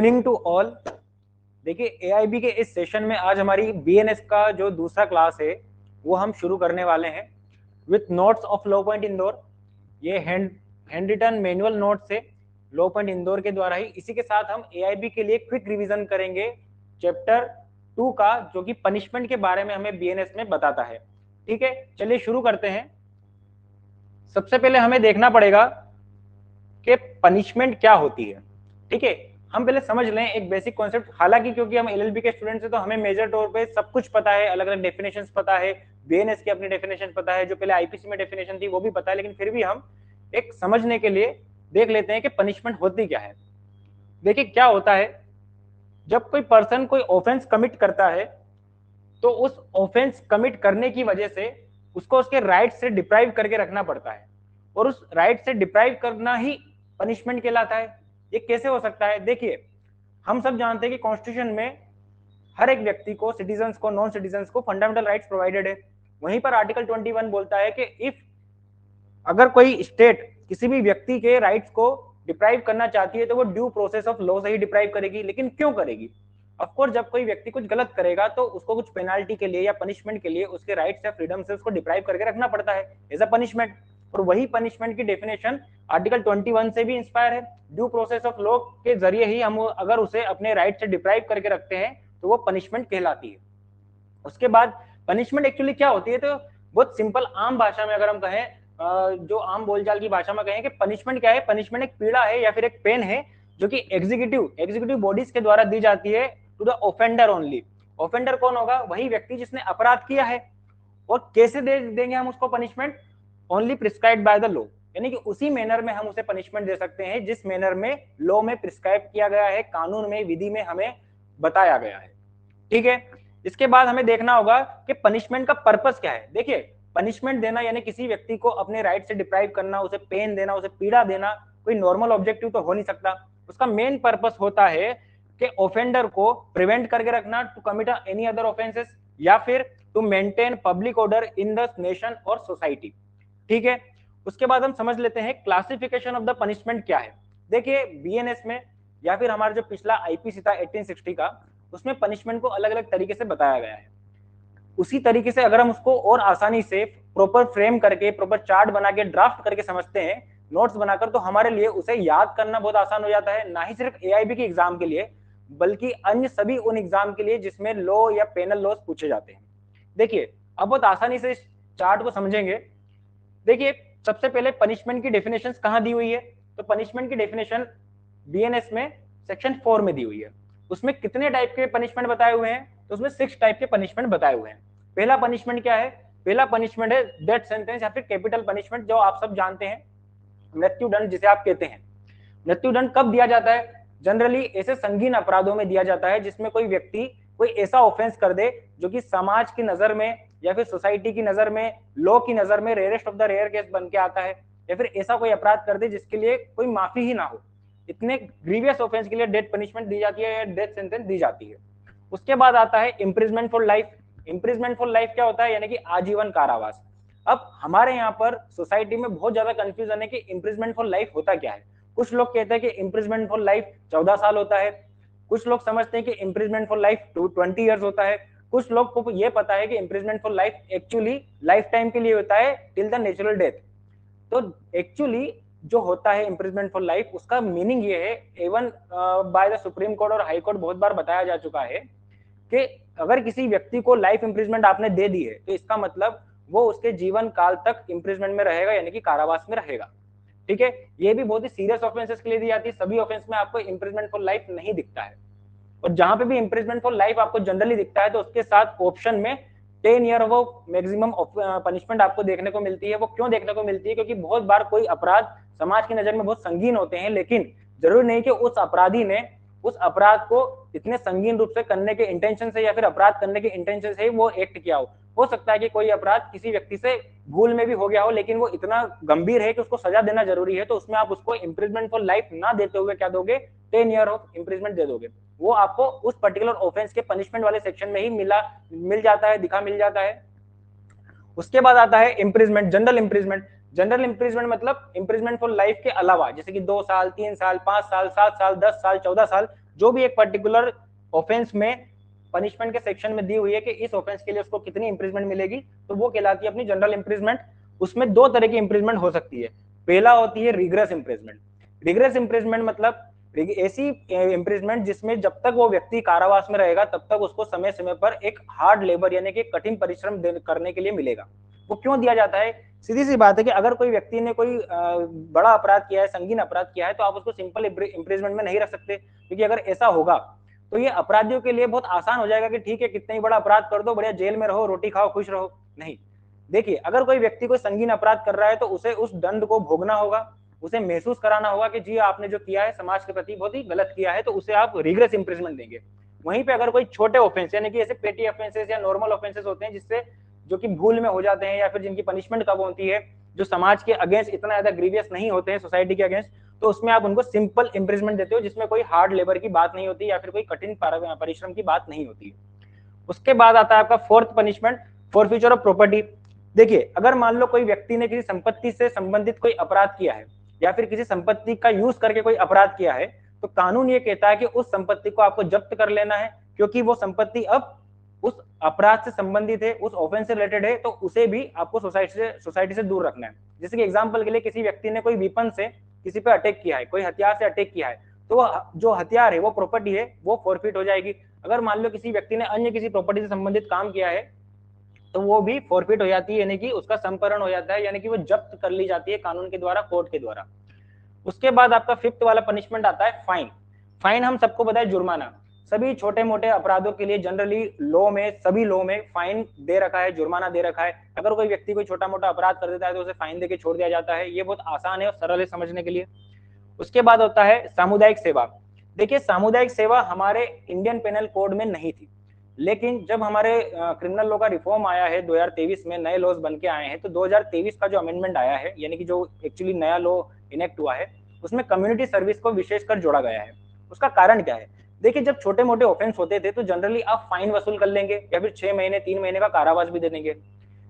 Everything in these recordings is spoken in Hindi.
Morning to all. देखिए एआईबी के इस सेशन में आज हमारी बीएनएस का जो दूसरा क्लास है वो हम शुरू करने वाले हैं with notes of low point Indore. ये हैंड रिटन मैनुअल नोट्स है लो पॉइंट इंदौर के द्वारा ही। इसी के साथ हम एआईबी के लिए क्विक रिवीजन करेंगे चैप्टर 2 का, जो कि पनिशमेंट के बारे में हमें बीएनएस में बताता है। ठीक है, चलिए शुरू करते हैं। सबसे पहले हमें देखना पड़ेगा कि पनिशमेंट क्या होती है। ठीक है, हम पहले समझ लें एक बेसिक कॉन्सेप्ट। हालांकि क्योंकि हम एलएलबी के स्टूडेंट्स हैं तो हमें मेजर तौर पे सब कुछ पता है, अलग अलग डेफिनेशंस पता है, बीएनएस की अपनी डेफिनेशन पता है, जो पहले आईपीसी में डेफिनेशन थी वो भी पता है, लेकिन फिर भी हम एक समझने के लिए देख लेते हैं कि पनिशमेंट होती क्या है। देखिए क्या होता है, जब कोई पर्सन कोई ऑफेंस कमिट करता है तो उस ऑफेंस कमिट करने की वजह से उसको उसके राइट से डिप्राइव करके रखना पड़ता है, और उस राइट से डिप्राइव करना ही पनिशमेंट कहलाता है। ये कैसे हो सकता है? देखिए हम सब जानते हैं कि कॉन्स्टिट्यूशन में हर एक व्यक्ति को, सिटीजन्स को, नॉन सिटीजन्स को फंडामेंटल राइट्स प्रोवाइडेड है। वहीं पर आर्टिकल 21 बोलता है कि इफ अगर कोई स्टेट किसी भी व्यक्ति के राइट्स को डिप्राइव करना चाहती है तो वो ड्यू प्रोसेस ऑफ लॉ से ही डिप्राइव करेगी। लेकिन क्यों करेगी? ऑफकोर्स जब कोई व्यक्ति कुछ गलत करेगा तो उसको कुछ पेनाल्टी के लिए या पनिशमेंट के लिए उसके राइट्स या फ्रीडम से उसको डिप्राइव करके रखना पड़ता है एज अ पनिशमेंट। और वही पनिशमेंट की डेफिनेशन आर्टिकल 21 से भी इंस्पायर है। ड्यू प्रोसेस ऑफ लॉ के जरिए ही हम अगर उसे अपने राइट से डिप्राइव करके रखते हैं तो वो पनिशमेंट कहलाती है। उसके बाद पनिशमेंट एक्चुअली क्या होती है, तो बहुत सिंपल आम भाषा में अगर हम कहें, जो आम बोलचाल की भाषा में कहें कि पनिशमेंट क्या है, पनिशमेंट एक पीड़ा है या फिर एक पेन है जो कि एग्जीक्यूटिव बॉडीज के द्वारा दी जाती है to the offender only. Offender कौन होगा? वही व्यक्ति जिसने अपराध किया है। और कैसे देंगे हम उसको punishment? Only prescribed by the law, यानी कि उसी मैनर में हम उसे पनिशमेंट दे सकते हैं जिस मैनर में लॉ में प्रिस्क्राइब किया गया है, कानून में, विधि में हमें बताया गया है। ठीक है, इसके बाद हमें देखना होगा कि पनिशमेंट का पर्पस क्या है। देखिए पनिशमेंट देना यानी किसी व्यक्ति को अपने राइट से डिप्राइव करना, उसे पेन देना, उसे पीड़ा देना, कोई नॉर्मल ऑब्जेक्टिव तो हो नहीं सकता। उसका मेन पर्पस होता है कि ऑफेंडर को प्रिवेंट करके रखना to commit any other offences, या फिर to maintain public order in the nation और सोसाइटी। ठीक है, उसके बाद हम समझ लेते हैं क्लासिफिकेशन ऑफ द पनिशमेंट क्या है। देखिए बीएनएस में या फिर हमारा जो पिछला आईपीसी था 1860 का, उसमें पनिशमेंट को अलग अलग तरीके से बताया गया है। उसी तरीके से अगर हम उसको और आसानी से प्रॉपर फ्रेम करके, प्रॉपर चार्ट बना के, ड्राफ्ट करके समझते हैं, नोट्स बनाकर, तो हमारे लिए उसे याद करना बहुत आसान हो जाता है। ना ही सिर्फ एआईबी के एग्जाम के लिए बल्कि अन्य सभी उन एग्जाम के लिए जिसमें लॉ या पेनल लॉज पूछे जाते हैं। देखिए अब बहुत आसानी से इस चार्ट को समझेंगे। देखिए सबसे पहले पनिशमेंट की डेफिनेशन कहां दी हुई है, तो पनिशमेंट की डेफिनेशन बीएनएस में सेक्शन 4 में दी हुई है। उसमें कितने टाइप के पनिशमेंट बताए हुए हैं, तो उसमें 6 टाइप के पनिशमेंट बताए हुए हैं। पहला पनिशमेंट क्या है? पहला पनिशमेंट है डेथ सेंटेंस या फिर कैपिटल पनिशमेंट, जो आप सब जानते हैं, मृत्युदंड जिसे आप कहते हैं। मृत्युदंड कब दिया जाता है? जनरली ऐसे संगीन अपराधों में दिया जाता है जिसमें कोई व्यक्ति कोई ऐसा ऑफेंस कर दे जो कि समाज की नजर में या फिर सोसाइटी की नजर में, लॉ की नजर में rarest of the rare case बन के आता है, या फिर ऐसा कोई अपराध कर दे जिसके लिए कोई माफी ही ना हो। इतने ग्रीवियस ऑफेंस के लिए डेथ पनिशमेंट दी जाती है या डेथ सेंटेंस दी जाती है। उसके बाद आता है imprisonment for life. Imprisonment for life क्या होता है? यानी कि आजीवन कारावास। अब हमारे यहाँ पर सोसाइटी में बहुत ज्यादा कंफ्यूजन है कि इम्प्रिजमेंट फॉर लाइफ होता क्या है। कुछ लोग कहते हैं कि इम्प्रिजमेंट फॉर लाइफ 14 साल होता है, कुछ लोग समझते हैं कि इम्प्रिजमेंट फॉर लाइफ 20 ईयर्स होता है, कुछ लोग को ये पता है कि imprisonment for life actually life time के लिए होता है टिल द नेचुरल डेथ। तो एक्चुअली जो होता है इम्प्रिजमेंट फॉर लाइफ, उसका मीनिंग ये है, even by the supreme court और हाई कोर्ट बहुत बार बताया जा चुका है कि अगर किसी व्यक्ति को लाइफ इम्प्रिजमेंट आपने दे दी है तो इसका मतलब वो उसके जीवन काल तक इम्प्रिजमेंट में रहेगा, यानी कि कारावास में रहेगा। ठीक है, ये भी बहुत ही सीरियस ऑफेंसेस के लिए दी जाती है। सभी ऑफेंस में आपको इम्प्रिजमेंट फॉर लाइफ नहीं दिखता है, और जहां पे भी इम्प्रिजमेंट फॉर लाइफ आपको जनरली दिखता है तो उसके साथ ऑप्शन में 10 ईयर वो मैक्सिमम पनिशमेंट आपको देखने को मिलती है। वो क्यों देखने को मिलती है? क्योंकि बहुत बार कोई अपराध समाज की नजर में बहुत संगीन होते हैं, लेकिन जरूरी नहीं कि उस अपराधी ने उस अपराध को इतने संगीन रूप से करने के इंटेंशन से या फिर अपराध करने के इंटेंशन से ही वो एक्ट किया हो सकता है कि कोई अपराध किसी व्यक्ति से भूल में भी हो गया हो, लेकिन वो इतना गंभीर है कि उसको सजा देना जरूरी है, तो उसमें आप उसको इम्प्रिजमेंट फॉर लाइफ ना देते हुए क्या दोगे? 10 ईयर ऑफ इम्प्रिजमेंट दे दोगे। वो आपको उस पर्टिकुलर ऑफेंस के पनिशमेंट वाले सेक्शन में ही मिल जाता है, मिल जाता है। उसके बाद आता है imprisonment, general imprisonment. General imprisonment मतलब इम्प्रिजमेंट फॉर लाइफ के अलावा, जैसे कि 2 साल, 3 साल, 5 साल, 7 साल, 10 साल, 14 साल, जो भी एक पर्टिकुलर ऑफेंस में पनिशमेंट के सेक्शन में दी हुई है कि इस ऑफेंस के लिए उसको कितनी इंप्रिजमेंट मिलेगी, तो वो कहलाती है अपनी जनरल इंप्रिजमेंट। उसमें दो तरह की इंप्रिजमेंट हो सकती है। पहला होती है रिग्रेस इंप्रिजमेंट। रिग्रेस इंप्रिजमेंट मतलब ऐसी इंप्रिजमेंट जिसमें जब तक वो व्यक्ति कारावास में रहेगा तब तक उसको समय समय पर एक हार्ड लेबर यानी कि कठिन परिश्रम करने के लिए मिलेगा। वो क्यों दिया जाता है? सीधी सी बात है कि अगर कोई व्यक्ति ने कोई बड़ा अपराध किया है, संगीन अपराध किया है, तो आप उसको सिंपल इंप्रिजमेंट में नहीं रख सकते, क्योंकि अगर ऐसा होगा तो ये अपराधियों के लिए बहुत आसान हो जाएगा कि ठीक है कितना ही बड़ा अपराध कर दो, बढ़िया जेल में रहो, रोटी खाओ, खुश रहो। नहीं, देखिए अगर कोई व्यक्ति कोई संगीन अपराध कर रहा है तो उसे उस दंड को भोगना होगा, उसे महसूस कराना होगा कि जी आपने जो किया है समाज के प्रति बहुत ही गलत किया है, तो उसे आप रिग्रेस इंप्रिजमेंट देंगे। वहीं पे अगर कोई छोटे ऑफेंस यानी कि ऐसे पेटी ऑफेंसेस या नॉर्मल ऑफेंसेस होते हैं जिससे जो कि भूल में हो जाते हैं या फिर जिनकी पनिशमेंट कब होती है, जो समाज के अगेंस्ट इतना ज्यादा ग्रीवियस नहीं होते हैं सोसाइटी के अगेंस्ट, तो उसमें आप उनको सिंपल इंप्रिजमेंट देते हो जिसमें कोई हार्ड लेबर की बात नहीं होती या फिर कोई कठिन परिश्रम की बात नहीं होती है। उसके बाद आता है आपका fourth punishment, forfeiture of property. देखिए अगर मान लो कोई व्यक्ति ने किसी संपत्ति से संबंधित कोई अपराध किया है या फिर किसी संपत्ति का यूज करके कोई अपराध किया है, तो कानून ये कहता है कि उस संपत्ति को आपको जब्त कर लेना है, क्योंकि वो संपत्ति अब उस अपराध से संबंधित है, उस ऑफेंस से रिलेटेड है, तो उसे भी आपको सोसाइटी से दूर रखना है। जैसे कि एग्जांपल के लिए किसी व्यक्ति ने कोई वेपन से किसी पे अटैक किया है, कोई हथियार से अटैक किया है, तो वो जो हथियार है वो प्रॉपर्टी है, वो फॉरफिट हो जाएगी। अगर मान लो किसी व्यक्ति ने अन्य किसी प्रॉपर्टी से संबंधित काम किया है तो वो भी फॉरफिट हो जाती है, यानी कि उसका संपरण हो जाता है, यानी कि वो जब्त कर ली जाती है कानून के द्वारा, कोर्ट के द्वारा। उसके बाद आपका फिफ्थ वाला पनिशमेंट आता है फाइन। फाइन हम सबको पता है जुर्माना। सभी छोटे मोटे अपराधों के लिए जनरली लॉ में, सभी लॉ में फाइन दे रखा है, जुर्माना दे रखा है। अगर कोई व्यक्ति कोई छोटा मोटा अपराध कर देता है तो उसे फाइन देके छोड़ दिया जाता है। ये बहुत आसान है और सरल है समझने के लिए। उसके बाद होता है सामुदायिक सेवा। देखिए सामुदायिक सेवा हमारे इंडियन पेनल कोड में नहीं थी, लेकिन जब हमारे क्रिमिनल लॉ का रिफॉर्म आया है 2023 में, नए लॉज बन के आए हैं, तो 2023 का जो अमेंडमेंट आया है, यानी कि जो एक्चुअली नया लॉ इनेक्ट हुआ है, उसमें कम्युनिटी सर्विस को विशेषकर जोड़ा गया है। उसका कारण क्या है? देखिए जब छोटे मोटे ऑफेंस होते थे तो जनरली आप फाइन वसूल कर लेंगे या फिर 6 महीने 3 महीने का कारावास भी दे देंगे।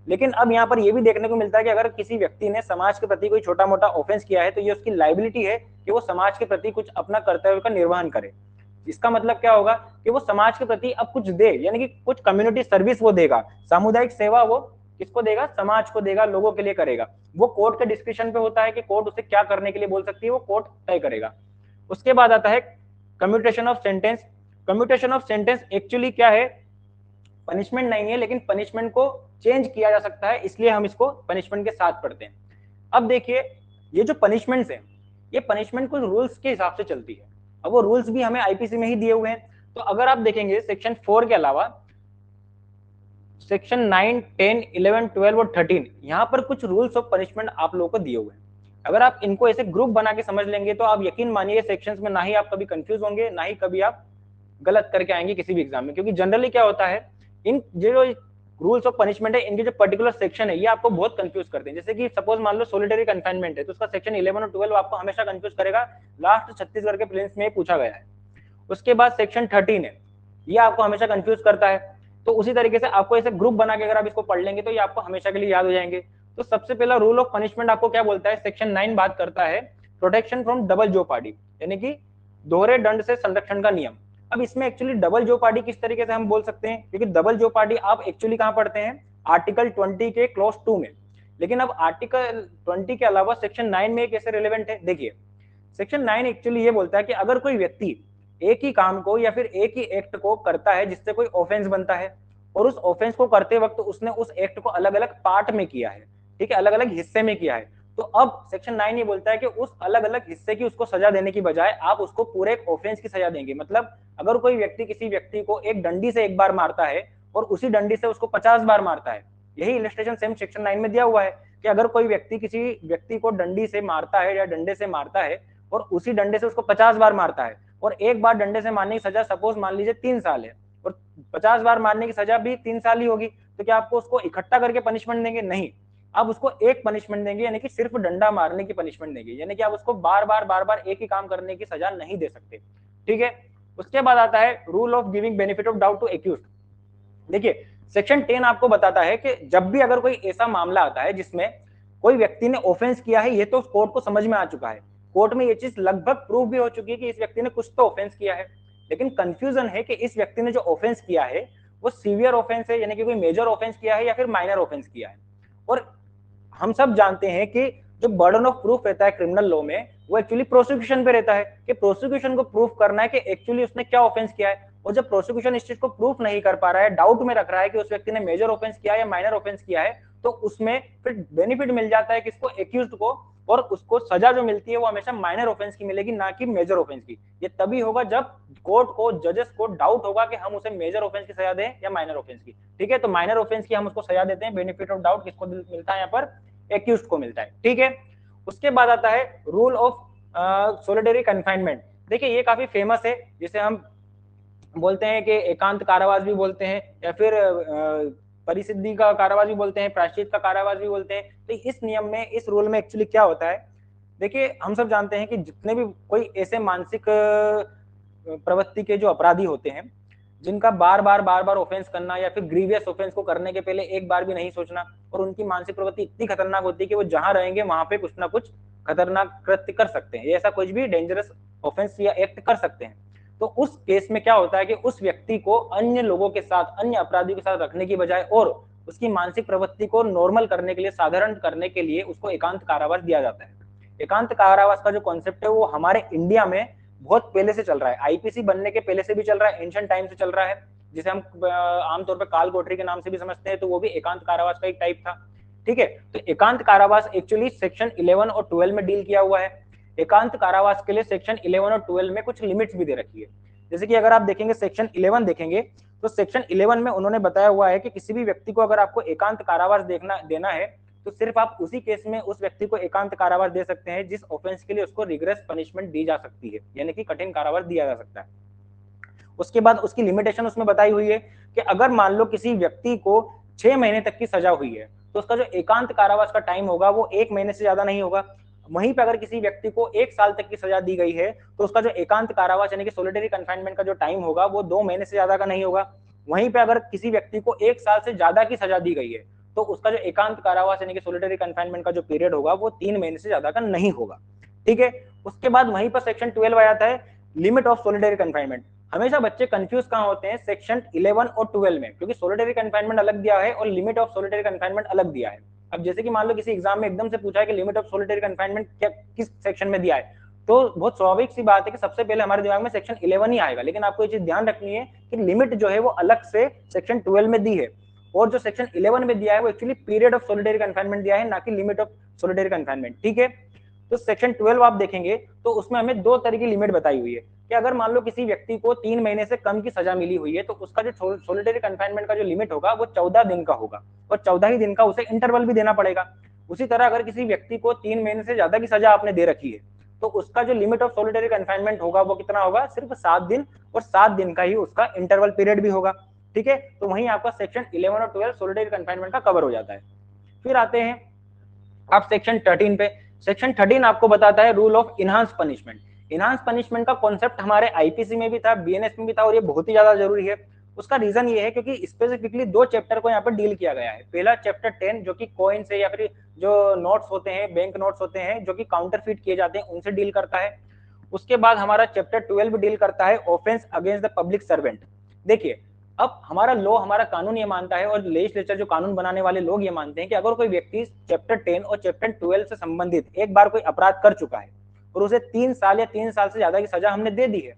लेकिन अब यहाँ पर यह भी देखने को मिलता है कि अगर किसी व्यक्ति ने समाज के प्रति कोई छोटा मोटा ऑफेंस किया है तो ये उसकी लाइबिलिटी है कि वो समाज के प्रति कुछ अपना कर्तव्य का निर्वहन करे। इसका मतलब क्या होगा कि वो समाज के प्रति अब कुछ दे, यानी कि कुछ कम्युनिटी सर्विस वो देगा। सामुदायिक सेवा वो किसको देगा? समाज को देगा, लोगों के लिए करेगा। वो कोर्ट के डिस्क्रिप्शन पे होता है कि कोर्ट उसे क्या करने के लिए बोल सकती है, वो कोर्ट तय करेगा। उसके बाद आता है commutation of sentence. Commutation of sentence actually क्या है? पनिशमेंट नहीं है, लेकिन पनिशमेंट को चेंज किया जा सकता है, इसलिए हम इसको पनिशमेंट के साथ पढ़ते हैं। अब देखिए ये जो पनिशमेंट्स है, ये पनिशमेंट कुछ रूल्स के हिसाब से चलती है। अब वो रूल्स भी हमें आईपीसी में ही दिए हुए हैं। तो अगर आप देखेंगे सेक्शन 4 के अलावा सेक्शन 9, 10, 11, 12 और 13, यहाँ पर कुछ रूल्स ऑफ पनिशमेंट आप लोगों को दिए हुए हैं। अगर आप इनको ऐसे ग्रुप बना के समझ लेंगे तो आप यकीन मानिए सेक्शंस में ना ही आप कभी कंफ्यूज होंगे, ना ही कभी आप गलत करके आएंगे किसी भी एग्जाम में। क्योंकि जनरली क्या होता है, इन जो रूल्स ऑफ पनिशमेंट है, इनके जो पर्टिकुलर सेक्शन है ये आपको बहुत कंफ्यूज करते हैं। जैसे कि सपोज मान लो सोलिटरी कन्फाइनमेंट है, तो उसका सेक्शन 11 और 12 आपको हमेशा कंफ्यूज करेगा। लास्ट छत्तीसगढ़ के प्रीलिम्स में पूछा गया है। उसके बाद सेक्शन 13 है, ये आपको हमेशा कंफ्यूज करता है। तो उसी तरीके से आपको ऐसे ग्रुप बना के अगर आप इसको पढ़ लेंगे तो ये आपको हमेशा के लिए याद हो जाएंगे। तो सबसे पहला रूल ऑफ पनिशमेंट आपको क्या बोलता है? सेक्शन 9 बात करता है प्रोटेक्शन फ्रॉम डबल जोपार्डी, यानी कि दोहरे दंड से संरक्षण का नियम। अब इसमें एक्चुअली डबल जोपार्डी किस तरीके से हम बोल सकते हैं, क्योंकि डबल जोपार्डी आप एक्चुअली कहां पढ़ते हैं? आर्टिकल 20 के क्लॉज 2 में। लेकिन अब आर्टिकल 20 के अलावा सेक्शन 9 में कैसे रिलेवेंट है? देखिए सेक्शन 9 एक्चुअली ये बोलता है कि अगर कोई व्यक्ति एक ही काम को या फिर एक ही एक्ट को करता है जिससे कोई ऑफेंस बनता है, और उस ऑफेंस को करते वक्त उसने उस एक्ट को अलग अलग पार्ट में किया है, ठीक है, अलग अलग हिस्से में किया है, तो अब सेक्शन 9 ये बोलता है कि उस अलग अलग हिस्से की उसको सजा देने की बजाय आप उसको पूरे एक ऑफेंस की सजा देंगे। मतलब अगर कोई व्यक्ति किसी व्यक्ति को एक डंडी से एक बार मारता है और उसी डंडी से उसको 50 बार मारता है, यही इलस्ट्रेशन सेम सेक्शन 9 में दिया हुआ है कि अगर कोई व्यक्ति किसी व्यक्ति को डंडी से मारता है या डंडे से मारता है और उसी डंडे से उसको 50 बार मारता है, और एक बार डंडे से मारने की सजा सपोज मान लीजिए 3 साल है और 50 बार मारने की सजा भी 3 साल ही होगी, तो क्या आपको उसको इकट्ठा करके पनिशमेंट देंगे? नहीं, आप उसको एक पनिशमेंट देंगे, यानी कि सिर्फ डंडा मारने की पनिशमेंट देंगे, यानी कि आप उसको बार बार एक ही काम करने की सजा नहीं दे सकते, ठीक है। उसके बाद आता है rule of giving benefit of doubt to accused. देखिए सेक्शन 10 आपको बताता है कि जब भी अगर कोई ऐसा मामला आता है जिसमें कोई व्यक्ति ने ऑफेंस किया है, ये तो कोर्ट को समझ में आ चुका है, कोर्ट में ये चीज लगभग प्रूव भी हो चुकी है कि इस व्यक्ति ने कुछ तो ऑफेंस किया है, लेकिन कंफ्यूजन है कि इस व्यक्ति ने जो ऑफेंस किया है वो सीवियर ऑफेंस है, यानी कि कोई मेजर ऑफेंस किया है या फिर माइनर ऑफेंस किया है। और हम सब जानते हैं कि जो बर्डन ऑफ प्रूफ रहता है क्रिमिनल लॉ में, वो एक्चुअली प्रोसिक्यूशन पे रहता है कि प्रोसिक्यूशन को प्रूफ करना है कि एक्चुअली उसने क्या ऑफेंस किया है। और जब प्रोसिक्यूशन इस चीज को प्रूफ नहीं कर पा रहा है, डाउट में रख रहा है कि उस व्यक्ति ने मेजर ऑफेंस किया है या माइनर ऑफेंस किया है, तो उसमें फिर बेनिफिट मिल जाता है किसको, एक्यूज्ड को, और उसको सजा जो मिलती है वो हमेशा माइनर ऑफेंस की मिलेगी, ना कि मेजर ऑफेंस की। ये तभी होगा जब कोर्ट को, जजेस को डाउट होगा कि हम उसे मेजर ऑफेंस की सजा दें या माइनर ऑफेंस की। ठीक है, तो माइनर ऑफेंस की हम उसको सजा देते हैं, बेनिफिट ऑफ डाउट किसको मिलता है यहाँ पर, एक्यूज्ड को मिलता है। ठीक है, उसके बाद आता है रूल ऑफ सोलिडरी कन्फाइनमेंट। देखिए ये काफी फेमस है, जिसे हम बोलते हैं कि एकांत कारावास भी बोलते हैं, या फिर परिसिद्धि का कारावास भी बोलते हैं, प्रायश्चित का कारावास भी बोलते हैं। तो इस नियम में, इस रूल में एक्चुअली क्या होता है, देखिए हम सब जानते हैं कि जितने भी कोई ऐसे मानसिक प्रवृत्ति के जो अपराधी होते हैं, जिनका बार बार ऑफेंस करना या फिर ग्रीवियस ऑफेंस को करने के पहले एक बार भी नहीं सोचना, और उनकी मानसिक प्रवृत्ति इतनी खतरनाक होती है कि वो जहां रहेंगे वहां पे कुछ ना कुछ खतरनाक कृत्य कर सकते हैं, ऐसा कुछ भी डेंजरस ऑफेंस या एक्ट कर सकते हैं। तो उस केस में क्या होता है कि उस व्यक्ति को अन्य लोगों के साथ, अन्य अपराधियों के साथ रखने की बजाय और उसकी मानसिक प्रवृत्ति को नॉर्मल करने के लिए, साधारण करने के लिए उसको एकांत कारावास दिया जाता है। एकांत कारावास का जो कॉन्सेप्ट है वो हमारे इंडिया में बहुत पहले से चल रहा है, आईपीसी बनने के पहले से भी चल रहा है, एंशिएंट टाइम से चल रहा है, जिसे हम आमतौर पर काल कोठरी के नाम से भी समझते हैं, तो वो भी एकांत कारावास का एक टाइप था। ठीक है, तो एकांत कारावास एक्चुअली सेक्शन 11 और 12 में डील किया हुआ है। एकांत कारावास के लिए सेक्शन 11 और 12 में कुछ लिमिट्स भी दे रखी है। जैसे कि अगर आप देखेंगे सेक्शन 11 देखेंगे, तो सेक्शन 11 में उन्होंने बताया हुआ है कि किसी भी व्यक्ति को अगर आपको एकांत कारावास देना है, तो सिर्फ आप उसी केस में उस व्यक्ति को एकांत कारावास दे सकते हैं जिस ऑफेंस के लिए उसको रिग्रेस पनिशमेंट दी जा सकती है, यानी कि कठिन कारावास दिया जा सकता है। उसके बाद उसकी लिमिटेशन उसमें बताई हुई है कि अगर मान लो किसी व्यक्ति को 6 महीने तक की सजा हुई है, तो उसका जो एकांत कारावास का टाइम होगा वो 1 महीने से ज्यादा नहीं होगा। वहीं पे अगर किसी व्यक्ति को 1 साल तक की सजा दी गई है, तो उसका जो एकांत कारावास यानी कि सोलिटरी कन्फाइनमेंट का जो टाइम होगा वो 2 महीने से ज्यादा का नहीं होगा। वहीं पे अगर किसी व्यक्ति को 1 साल से ज्यादा की सजा दी गई है, तो उसका जो एकांत कारावास यानी कि सोलिटरी कन्फाइनमेंट का जो पीरियड होगा वो 3 महीने से ज्यादा का नहीं होगा। ठीक है, उसके बाद वहीं पर सेक्शन 12 आ जाता है, लिमिट ऑफ सोलिटरी कन्फाइनमेंट। हमेशा बच्चे कंफ्यूज कहां होते हैं सेक्शन 11 और 12 में, क्योंकि सोलिटरी कन्फाइनमेंट अलग दिया है और लिमिट ऑफ सोलिटरी कन्फाइनमेंट अलग दिया है। अब जैसे कि मान लो किसी एग्जाम में एकदम से पूछा है कि लिमिट ऑफ सोलिटरी कन्फाइनमेंट किस सेक्शन में दिया है, तो बहुत स्वाभाविक सी बात है कि सबसे पहले हमारे दिमाग में सेक्शन 11 ही आएगा। लेकिन आपको ये चीज ध्यान रखनी है कि लिमिट जो है वो अलग से सेक्शन 12 में दी है, और जो सेक्शन 11 में दिया है वो actually period of solitary confinement दिया है, ना कि लिमिट ऑफ सोलिटरी कन्फाइनमेंट। ठीक है, तो सेक्शन 12 आप देखेंगे तो उसमें हमें 2 तरह की लिमिट बताई हुई है कि अगर मान लो किसी व्यक्ति को 3 महीने से कम की सजा मिली हुई है, तो उसका जो सोलिटरी कन्फाइनमेंट का जो लिमिट होगा वो 14 दिन का होगा, और 14 ही दिन का उसे इंटरवल भी देना पड़ेगा। उसी तरह अगर किसी व्यक्ति को 3 महीने से ज्यादा की सजा आपने दे रखी है, तो उसका जो लिमिट ऑफ सोलिटरी कन्फाइनमेंट होगा वो कितना होगा, सिर्फ 7 दिन, और 7 दिन का ही उसका इंटरवल पीरियड भी होगा। ठीक है, तो वहीं आपका सेक्शन 11 और 12 सोलिटरी कन्फाइनमेंट का कवर हो जाता है। फिर आते हैं आप सेक्शन 13 पे। सेक्शन 13 आपको बताता है rule of enhance punishment. Enhance punishment का कॉन्सेप्ट हमारे आईपीसी में भी था, बीएनएस में भी था, और ये बहुत ही ज्यादा जरूरी है। उसका रीजन ये है क्योंकि स्पेसिफिकली 2 चैप्टर को यहाँ पर डील किया गया है। पहला चैप्टर 10 जो कि कॉइन से या फिर जो नोट्स होते हैं, बैंक नोट्स होते हैं जो कि काउंटरफीट किए जाते हैं, उनसे डील करता है। उसके बाद हमारा चैप्टर 12 डील करता है offence against the public servant. देखिए अब हमारा लॉ, हमारा कानून ये मानता है, और लेजिस्लेचर जो कानून बनाने वाले लोग ये मानते हैं कि अगर कोई व्यक्ति चैप्टर 10 और चैप्टर 12 से संबंधित एक बार कोई अपराध कर चुका है और उसे 3 साल या 3 साल से ज्यादा की सजा हमने दे दी है,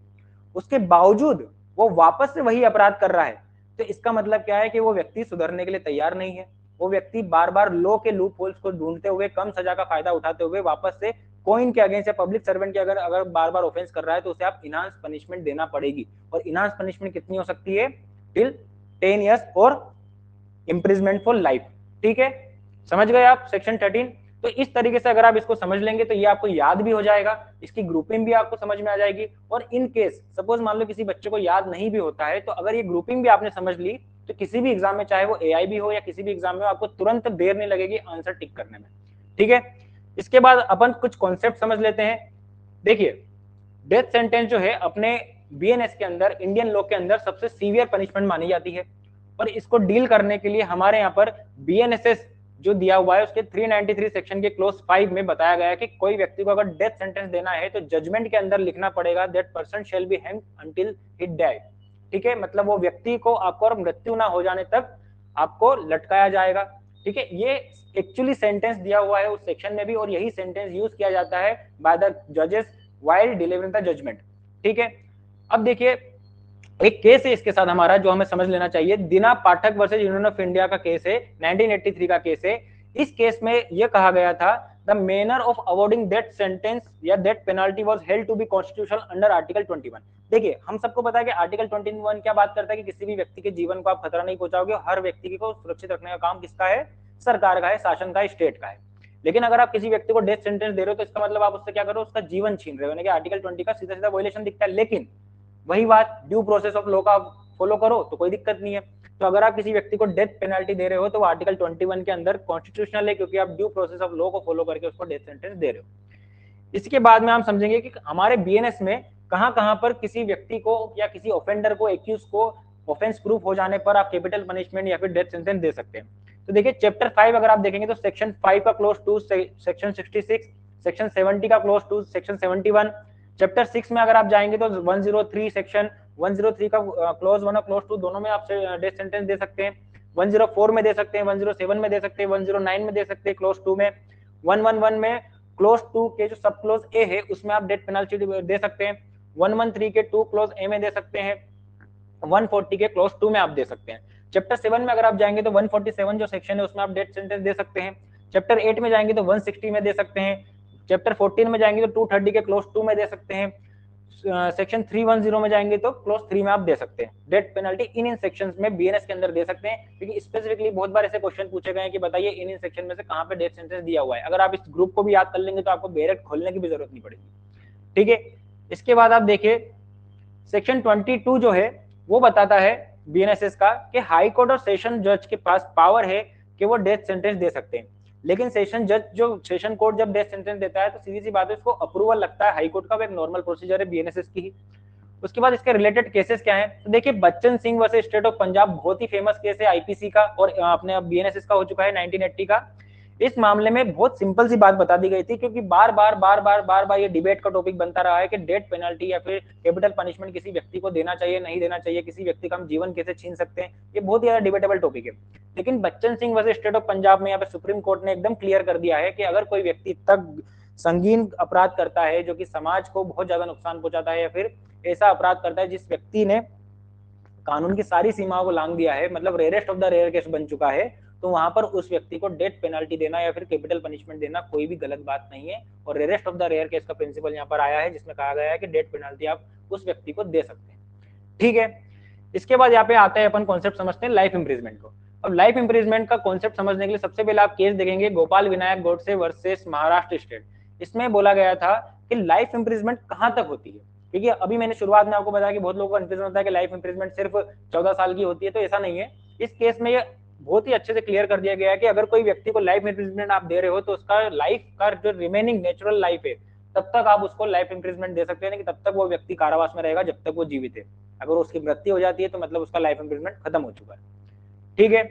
उसके बावजूद वो वापस से वही अपराध कर रहा है, तो इसका मतलब क्या है कि वो व्यक्ति सुधरने के लिए तैयार नहीं है। वो व्यक्ति बार बार लॉ के लूप होल्स को ढूंढते हुए, कम सजा का फायदा उठाते हुए वापस से कॉइन के अगेंस्ट या पब्लिक सर्वेंट के अगर बार बार ऑफेंस कर रहा है, तो उसे आप इनहांस पनिशमेंट देना पड़ेगी। और इनहांस पनिशमेंट कितनी हो सकती है, टिल 10 years और इम्प्रिजमेंट फॉर लाइफ। ठीक है, समझ गए आप सेक्शन 13। तो इस तरीके से अगर आप इसको समझ लेंगे तो ये आपको याद भी हो जाएगा, इसकी ग्रुपिंग भी आपको समझ में आ जाएगी। और इन केस सपोज मान लो किसी बच्चे को याद नहीं भी होता है, तो अगर ये ग्रुपिंग भी आपने समझ ली, तो किसी भी एग्जाम में, चाहे वो एआईबी हो या किसी भी एग्जाम में, आपको तुरंत देर नहीं लगेगी आंसर टिक करने में। ठीक है, इसके बाद अपन कुछ कॉन्सेप्ट समझ लेते हैं। देखिए डेथ सेंटेंस जो है अपने बीएनएस के अंदर, इंडियन लॉ के अंदर सबसे सीवियर पनिशमेंट मानी जाती है, और इसको डील करने के लिए हमारे यहाँ पर बीएनएसएस जो दिया हुआ है उसके 393 सेक्शन के क्लोज 5 में बताया गया है कि कोई व्यक्ति को अगर डेथ सेंटेंस देना है तो जजमेंट के अंदर लिखना पड़ेगा that person shall be hanged until he die. ठीक है, मतलब वो व्यक्ति को आपको और मृत्यु ना हो जाने तक आपको लटकाया जाएगा। ठीक है, ये एक्चुअली सेंटेंस दिया हुआ है उस सेक्शन में भी, और यही सेंटेंस यूज किया जाता है बाय द जजेस व्हाइल डिलीवरिंग द जजमेंट। ठीक है, अब देखिए एक केस है इसके साथ हमारा जो हमें समझ लेना चाहिए, दीना पाठक वर्सेस यूनियन ऑफ इंडिया का केस है, 1983 का केस है। इस केस में यह कहा गया था the manner of awarding that sentence या that penalty was held to be constitutional under article 21। देखिए हम सबको पता है कि आर्टिकल 21 क्या बात करता है कि किसी भी व्यक्ति के जीवन को आप खतरा नहीं पहुंचाओगे, हर व्यक्ति को सुरक्षित रखने का काम किसका है, सरकार का है, शासन का है, स्टेट का है। लेकिन अगर आप किसी व्यक्ति को डेथ सेंटेंस दे रहे हो तो इसका मतलब आप उससे क्या करो, उसका जीवन छीन रहे हो, यानी कि आर्टिकल 20 का सीधा सीधा वायलेशन दिखता है। लेकिन वही बात ड्यू प्रोसेस ऑफ लॉ का फॉलो करो तो कोई दिक्कत नहीं है। तो अगर आप किसी व्यक्ति को डेथ पेनल्टी दे रहे हो तो वो आर्टिकल 21 के अंदर कॉन्स्टिट्यूशनल है, क्योंकि आप ड्यू प्रोसेस ऑफ लॉ को फॉलो करके उसको डेथ सेंटेंस दे रहे हो। इसके बाद में हम समझेंगे कि हमारे बीएनएस में कहां पर किसी व्यक्ति को या किसी ऑफेंडर को, एक्यूज को ऑफेंस प्रूफ हो जाने पर आप कैपिटल पनिशमेंट या फिर डेथ सेंटेंस दे सकते हैं। तो देखिए चैप्टर 5 अगर आप देखेंगे तो सेक्शन 5 का क्लोज 2 सेक्शन 66, सेक्शन 70 का क्लोज 2 सेक्शन 71, चैप्टर 6 में अगर आप जाएंगे तो 103 सेक्शन 103 का क्लोज 1 और क्लोज 2 दोनों में आप डेथ सेंटेंस दे सकते हैं। 104 में दे सकते हैं, 107 में दे सकते हैं, 109 में दे सकते हैं क्लोज 2 में, 111 में क्लोज 2 के जो सब क्लोज ए है उसमें आप डेथ पेनल्टी दे सकते हैं, 113 के 2 क्लोज ए में दे सकते हैं, 140 के क्लोज 2 में आप दे सकते हैं। चैप्टर 7 में अगर आप जाएंगे तो 147 जो सेक्शन है उसमें आप डेथ सेंटेंस दे सकते हैं। चैप्टर 8 में जाएंगे तो 160 में दे सकते हैं। चैप्टर 14 में जाएंगे तो 230 के क्लोज 2 में दे सकते हैं। सेक्शन 310 में जाएंगे तो क्लोज 3 में आप दे सकते हैं। डेथ पेनल्टी इन सेक्शंस में बीएनएस के अंदर दे सकते हैं, क्योंकि स्पेसिफिकली बहुत बार ऐसे क्वेश्चन पूछे गए हैं कि बताइए इन सेक्शन में से कहां पे डेथ सेंटेंस दिया हुआ है। अगर आप इस ग्रुप को भी याद कर लेंगे तो आपको बैरेक खोलने की भी जरूरत नहीं पड़ेगी। ठीक है, इसके बाद आप देखिए सेक्शन 22 जो है वो बताता है बीएनएसएस का कि हाई कोर्ट और सेशन जज के पास पावर है कि वो डेथ सेंटेंस दे सकते हैं। लेकिन सेशन जज जो सेशन कोर्ट जब डेथ सेंटेंस देता है तो सीधी सी बात है उसको अप्रूवल लगता है हाई कोर्ट का, वो एक नॉर्मल प्रोसीजर है बीएनएसएस की ही। उसके बाद इसके रिलेटेड केसेस क्या है, तो देखिए Bachchan Singh versus state of Punjab बहुत ही फेमस केस है आईपीसी का, और अपने बीएनएसएस का हो चुका है 1980 का। इस मामले में बहुत सिंपल सी बात बता दी गई थी, क्योंकि बार बार ये डिबेट का टॉपिक बनता रहा है कि डेथ पेनल्टी या फिर कैपिटल पनिशमेंट किसी व्यक्ति को देना चाहिए नहीं देना चाहिए, किसी व्यक्ति का हम जीवन कैसे छीन सकते हैं, ये बहुत ही ज्यादा डिबेटेबल टॉपिक है। लेकिन Bachchan Singh versus state of Punjab में यहाँ पे सुप्रीम कोर्ट ने एकदम क्लियर कर दिया है कि अगर कोई व्यक्ति तक संगीन अपराध करता है जो कि समाज को बहुत ज्यादा नुकसान पहुंचाता है, या फिर ऐसा अपराध करता है जिस व्यक्ति ने कानून की सारी सीमाओं को लांघ दिया है, मतलब rarest of the rare case बन चुका है, तो वहां पर उस व्यक्ति को डेथ पेनल्टी देना या फिर कैपिटल पनिशमेंट देना कोई भी गलत बात नहीं है। और rarest of the rare case का प्रिंसिपल यहाँ पर आया है जिसमें कहा गया है कि डेथ पेनल्टी आप उस व्यक्ति को दे सकते हैं। ठीक है, इसके बाद यहाँ पे आता है अपन कॉन्सेप्ट समझते हैं लाइफ इंप्रिजमेंट को। अब लाइफ इंप्रिजमेंट का कॉन्सेप्ट समझने के लिए सबसे पहले आप केस देखेंगे गोपाल विनायक गोडसे वर्सेस महाराष्ट्र स्टेट। इसमें बोला गया था कि लाइफ इंप्रिजमेंट कहां तक होती है, क्योंकि अभी मैंने शुरुआत में आपको बताया कि बहुत लोगों को कंफ्यूजन होता है कि लाइफ इंप्रिजमेंट सिर्फ 14 साल की होती है, तो ऐसा नहीं है। इस केस में ये बहुत ही अच्छे से क्लियर कर दिया गया है कि अगर कोई व्यक्ति को लाइफ इंप्रिजमेंट आप दे रहे हो तो उसका लाइफ का जो रिमेनिंग नेचुरल लाइफ है तब तक आप उसको लाइफ इंप्रिजमेंट दे सकते हैं, कि तब तक वो व्यक्ति कारावास में रहेगा जब तक वो जीवित है। अगर उसकी मृत्यु हो जाती है तो मतलब उसका लाइफ इंप्रिजमेंट खत्म हो चुका है। ठीक है,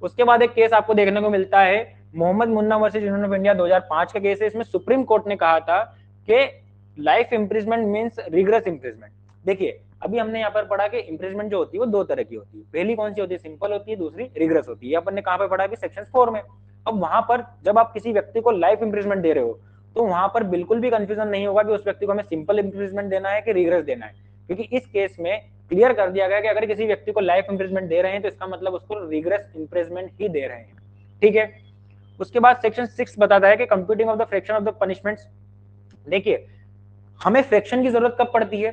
उसके बाद एक केस आपको देखने को मिलता है Mohammed Munna versus union of India 2005 का केस है। इसमें सुप्रीम कोर्ट ने कहा था कि life imprisonment means rigorous imprisonment. देखिए अभी हमने यहाँ पर पढ़ा कि इंप्रिजमेंट जो होती है वो दो तरह की होती है, पहली कौन सी होती है, सिंपल होती है, दूसरी रिग्रेस होती है। अपन ने कहाँ पे पढ़ा कि सेक्शन 4 में। अब वहां पर जब आप किसी व्यक्ति को लाइफ इंप्रिजमेंट दे रहे हो तो वहां पर बिल्कुल भी कंफ्यूजन नहीं होगा कि उस व्यक्ति को हमें सिंपल इंप्रिजमेंट देना है कि रिग्रेस देना है, क्योंकि इस केस में क्लियर कर दिया गया कि अगर किसी व्यक्ति को लाइफ इंप्रिजमेंट दे रहे हैं तो इसका मतलब उसको रिग्रेस इंप्रिजमेंट ही दे रहे हैं। ठीक है, उसके बाद सेक्शन 6 बताता है कि computing of the fraction of the punishments. देखिए हमें फ्रैक्शन की जरूरत कब पड़ती है,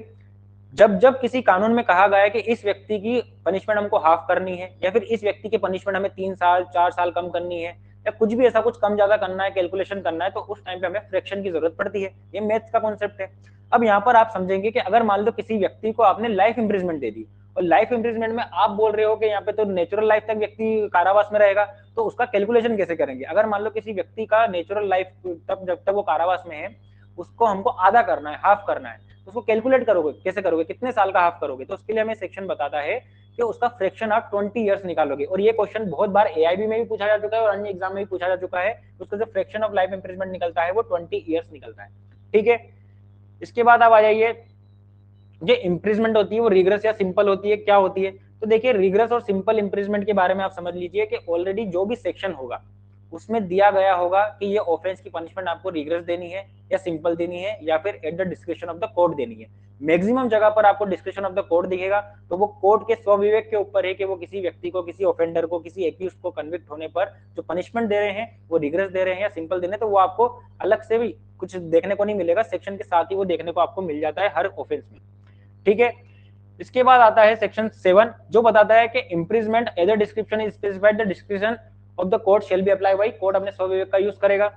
जब जब किसी कानून में कहा गया है कि इस व्यक्ति की पनिशमेंट हमको हाफ करनी है, या फिर इस व्यक्ति की पनिशमेंट हमें 3 साल 4 साल कम करनी है, या कुछ भी ऐसा कुछ कम ज्यादा करना है, कैलकुलेशन करना है, तो उस टाइम पे हमें फ्रैक्शन की जरूरत पड़ती है। ये मैथ्स का कॉन्सेप्ट है। अब यहाँ पर आप समझेंगे कि अगर मान लो किसी व्यक्ति को आपने लाइफ इंप्रिजमेंट दे दी, और लाइफ इंप्रिजमेंट में आप बोल रहे हो कि यहाँ पे तो नेचुरल लाइफ तक व्यक्ति कारावास में रहेगा, तो उसका कैलकुलेशन कैसे करेंगे। अगर मान लो किसी व्यक्ति का नेचुरल लाइफ तक जब तक वो कारावास में है उसको हमको आधा करना है, हाफ करना है, उसको कैलकुलेट करोगे, कैसे करोगे, कितने साल का हाफ करोगे, तो उसके लिए हमें सेक्शन बताता है कि उसका फ्रैक्शन आप 20 ईयर्स निकालोगे। और ये क्वेश्चन बहुत बार एआईबी में भी पूछा जा चुका है और अन्य एग्जाम में भी पूछा जा चुका है। उसका जो फ्रैक्शन ऑफ लाइफ इंप्रिजमेंट निकलता है वो 20 ईयर्स निकलता है। ठीक है, इसके बाद आप आ जाइए, जो इंप्रिजमेंट होती है वो रिग्रेस या सिंपल होती है, क्या होती है? तो देखिए, रिग्रेस और सिंपल इंप्रिजमेंट के बारे में आप समझ लीजिए कि ऑलरेडी जो भी सेक्शन होगा उसमें दिया गया होगा कि ये ऑफेंस की पनिशमेंट आपको रिग्रेस देनी है या सिंपल देनी है या फिर at the description of the court देनी है। मैक्सिमम जगह पर आपको डिस्क्रिप्शन ऑफ द कोर्ट दिखेगा, तो वो कोर्ट के स्वविवेक के ऊपर है कि वो किसी व्यक्ति को, किसी ऑफेंडर को, किसी एक्यूज को कन्विक्ट होने पर जो पनिशमेंट दे रहे हैं वो रिग्रेस दे रहे हैं या सिंपल दे रहे हैं। तो वो आपको अलग से भी कुछ देखने को नहीं मिलेगा, सेक्शन के साथ ही वो देखने को आपको मिल जाता है हर ऑफेंस में। ठीक है, इसके बाद आता है सेक्शन 7 जो बताता है कि imprisonment as a description is specified the description of the court shall be apply by, court अपने स्वविवेक का यूज करेगा।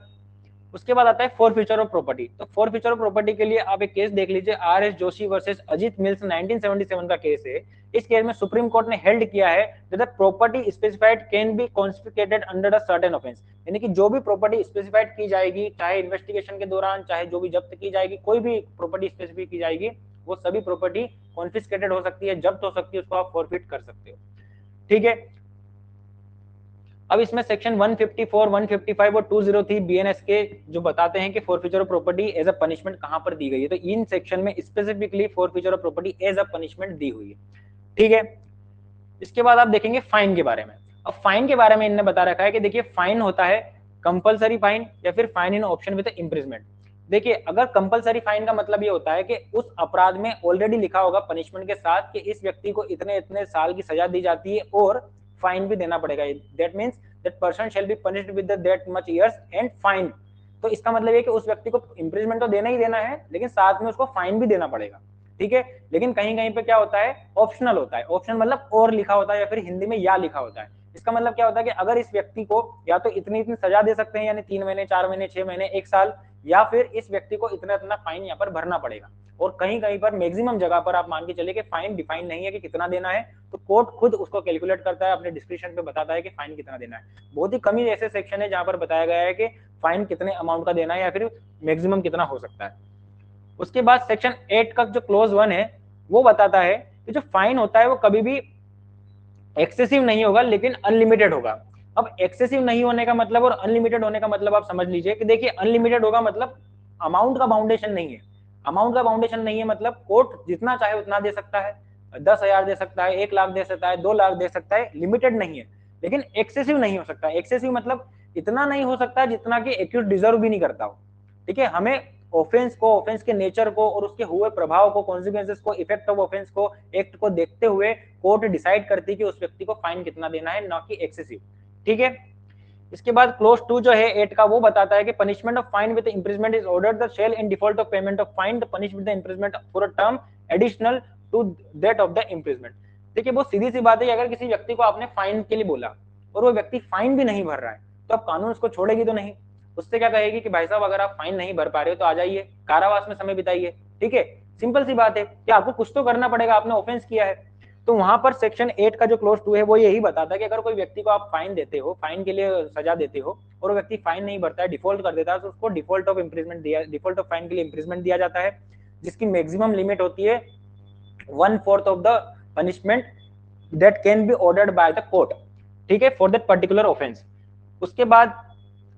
उसके बाद आता है फॉरफीचर ऑफ प्रॉपर्टी। तो फॉरफीचर ऑफ प्रॉपर्टी के लिए आप एक केस देख लीजिए, R S. Joshi versus Ajit Mills 1977 का केस है। इस केस में सुप्रीम कोर्ट ने हेल्ड किया है that the property specified can be confiscated under a certain offence, यानी कि जो भी प्रॉपर्टी स्पेसिफाइड की जाएगी, चाहे इन्वेस्टिगेशन के दौरान, चाहे जो भी जब्त की जाएगी, कोई भी प्रॉपर्टी स्पेसिफाइड की जाएगी, वो सभी प्रॉपर्टी कॉन्फिस्केटेड हो सकती है, जब्त हो सकती है, उसको आप फॉरफिट कर सकते हो। ठीक है, अब इसमें सेक्शन 154, 155 और 203 बीएनएस के जो बताते हैं कि forfeiture of property as a punishment कहां पर दी गई है। तो इन सेक्शन में specifically forfeiture of property as a punishment दी हुई है। ठीक है, इसके बाद आप देखेंगे फाइन के बारे में। अब फाइन के बारे में इन्होंने बता रखा है कि देखिए, फाइन होता है कंपलसरी फाइन या फिर fine in option with imprisonment. देखिए, अगर कंपलसरी फाइन का मतलब ये होता है कि उस अपराध में ऑलरेडी लिखा होगा पनिशमेंट के साथ कि इस व्यक्ति को इतने इतने साल की सजा दी जाती है और फाइन भी देना पड़ेगा। That means that person shall be punished with that much years and fine. तो इसका मतलब है कि उस व्यक्ति को इम्प्रिजमेंट तो देना ही देना है, लेकिन साथ में उसको फाइन भी देना पड़ेगा। ठीक है, लेकिन कहीं कहीं पे क्या होता है, ऑप्शनल होता है। ऑप्शनल मतलब और लिखा होता है या फिर हिंदी में या लिखा होता है। इसका मतलब क्या होता है कि अगर इस व्यक्ति को या तो इतनी इतनी सजा दे सकते हैं, यानी 3 महीने, 4 महीने, 6 महीने, 1 साल, या फिर इस व्यक्ति को इतना इतना फाइन यहाँ पर भरना पड़ेगा। और कहीं कहीं पर मैक्सिमम जगह पर आप मान के चले कि फाइन डिफाइन नहीं है कि कितना देना है, तो कोर्ट खुद उसको कैलकुलेट करता है, अपने डिस्क्रिप्शन पे बताता है कि फाइन कितना देना है। बहुत ही कम ही ऐसे सेक्शन है जहां पर बताया गया है कि फाइन कितने अमाउंट का देना है या फिर मैक्सिमम कितना हो सकता है। उसके बाद सेक्शन 8 का जो क्लोज 1 है वो बताता है कि जो फाइन होता है वो कभी भी एक्सेसिव नहीं होगा लेकिन अनलिमिटेड होगा। अब एक्सेसिव नहीं होने का मतलब और अनलिमिटेड होने का मतलब आप समझ लीजिए कि देखिए, अनलिमिटेड होगा मतलब अमाउंट का बाउंडेशन नहीं है। अमाउंट का बाउंडेशन नहीं है मतलब कोर्ट जितना चाहे उतना दे सकता है, 10,000 दे सकता है, 1 लाख दे सकता है, 2 लाख दे सकता है, लिमिटेड नहीं है। लेकिन एक्सेसिव नहीं हो सकता। एक्सेसिव मतलब इतना नहीं हो सकता जितना कि एक्यूज डिजर्व भी नहीं करता हो। ठीक है, हमें ऑफेंस को, ऑफेंस के नेचर को और उसके हुए प्रभाव को, कॉन्सिक्वेंसेस को, इफेक्ट ऑफ ऑफेंस को, एक्ट को देखते हुए कोर्ट डिसाइड करती है कि उस व्यक्ति को फाइन कितना देना है, ना कि एक्सेसिव। ठीक है, इसके बाद क्लोज 2 जो है 8 का, वो बताता है कि punishment of fine with imprisonment is ordered the shall in default of payment of fine the punish with the imprisonment for a term additional to that of the imprisonment. देखिए, बहुत सीधी सी बात है, अगर किसी व्यक्ति को आपने फाइन के लिए बोला और वो व्यक्ति फाइन भी नहीं भर रहा है, तो अब कानून उसको छोड़ेगी तो नहीं। उससे क्या कहेगी कि भाई साहब, अगर आप फाइन नहीं भर पा रहे हो तो आ जाइए, कारावास में समय बिताइए। ठीक है, सिंपल सी बात है कि आपको कुछ तो करना पड़ेगा, आपने ऑफेंस किया है। तो वहां पर सेक्शन 8 का जो क्लोज 2 है वो यही बताता है कि अगर कोई व्यक्ति को आप फाइन देते हो, फाइन के लिए सजा देते हो, और वो व्यक्ति फाइन नहीं भरता है, डिफॉल्ट कर देता है, तो उसको डिफॉल्ट ऑफ इंप्रिजमेंट दिया, डिफॉल्ट ऑफ फाइन के लिए इंप्रिजमेंट दिया जाता है, जिसकी मैक्सिमम लिमिट होती है 1/4 of the punishment that can be ordered by the court. ठीक है, फॉर दैट पर्टिकुलर ऑफेंस। उसके बाद